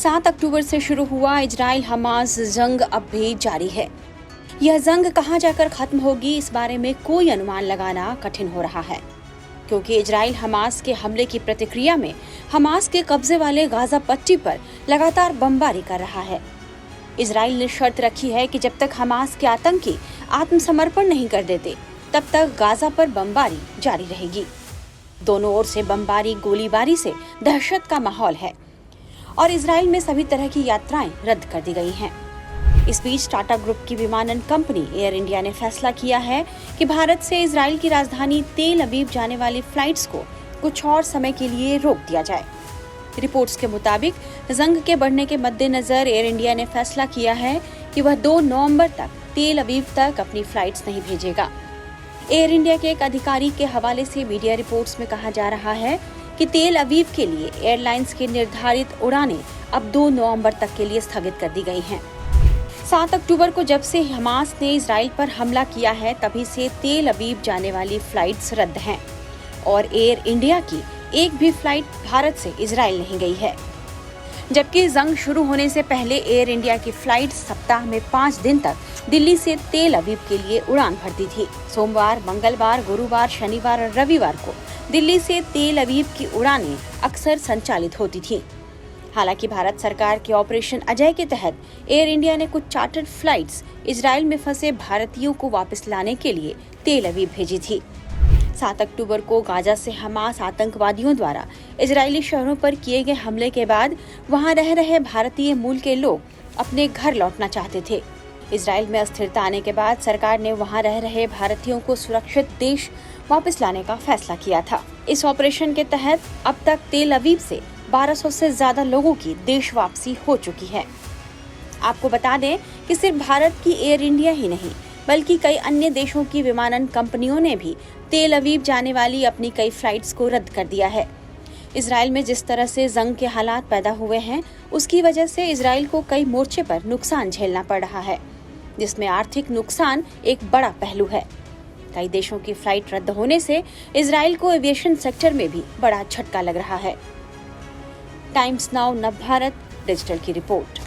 7 अक्टूबर से शुरू हुआ इजराइल हमास जंग अब भी जारी है। यह जंग कहां जाकर खत्म होगी, इस बारे में कोई अनुमान लगाना कठिन हो रहा है, क्योंकि इजराइल हमास के हमले की प्रतिक्रिया में हमास के कब्जे वाले गाजा पट्टी पर लगातार बमबारी कर रहा है। इजराइल ने शर्त रखी है कि जब तक हमास के आतंकी आत्मसमर्पण नहीं कर देते, तब तक गाजा पर बमबारी जारी रहेगी। दोनों ओर से बमबारी, गोलीबारी से दहशत का माहौल है और इजराइल में सभी तरह की यात्राएं रद्द कर दी गई हैं। इस बीच टाटा ग्रुप की विमानन कंपनी एयर इंडिया ने फैसला किया है कि भारत से इजराइल की राजधानी तेल अवीव जाने वाली फ्लाइट्स को कुछ और समय के लिए रोक दिया जाए। रिपोर्ट्स के मुताबिक जंग के बढ़ने के मद्देनजर एयर इंडिया ने फैसला किया है कि वह 2 नवंबर तक तेल अवीव तक अपनी फ्लाइट्स नहीं भेजेगा। एयर इंडिया के एक अधिकारी के हवाले से मीडिया रिपोर्ट्स में कहा जा रहा है कि तेल अवीव के लिए एयरलाइंस की निर्धारित उड़ानें अब 2 नवंबर तक के लिए स्थगित कर दी गई हैं। 7 अक्टूबर को जब से हमास ने इजराइल पर हमला किया है, तभी से तेल अवीव जाने वाली फ्लाइट्स रद्द हैं और एयर इंडिया की एक भी फ्लाइट भारत से इजराइल नहीं गई है। जबकि जंग शुरू होने से पहले एयर इंडिया की फ्लाइट सप्ताह में 5 दिन तक दिल्ली से तेल अवीव के लिए उड़ान भरती थी। सोमवार, मंगलवार, गुरुवार, शनिवार और रविवार को दिल्ली से तेल अवीव की उड़ानें अक्सर संचालित होती थीं। हालांकि भारत सरकार के ऑपरेशन अजय के तहत एयर इंडिया ने कुछ चार्टर्ड फ्लाइट्स इजराइल में फंसे भारतीयों को वापस लाने के लिए तेल अवीव भेजी थी। 7 अक्टूबर को गाजा से हमास आतंकवादियों द्वारा इजरायली शहरों पर किए गए हमले के बाद वहां रह रहे भारतीय मूल के लोग अपने घर लौटना चाहते थे। इजराइल में अस्थिरता आने के बाद सरकार ने वहां रह रहे भारतीयों को सुरक्षित देश वापस लाने का फैसला किया था। इस ऑपरेशन के तहत अब तक तेल अवीव से 1200 से ज्यादा लोगों की देश वापसी हो चुकी है। आपको बता दें कि सिर्फ भारत की एयर इंडिया ही नहीं, बल्कि कई अन्य देशों की विमानन कंपनियों ने भी तेल अवीव जाने वाली अपनी कई फ्लाइट्स को रद्द कर दिया है। इजराइल में जिस तरह से जंग के हालात पैदा हुए हैं, उसकी वजह से इजराइल को कई मोर्चे पर नुकसान झेलना पड़ रहा है, जिसमें आर्थिक नुकसान एक बड़ा पहलू है। कई देशों की फ्लाइट रद्द होने से इजराइल को एविएशन सेक्टर में भी बड़ा झटका लग रहा है। टाइम्स नाउ नव भारत डिजिटल की रिपोर्ट।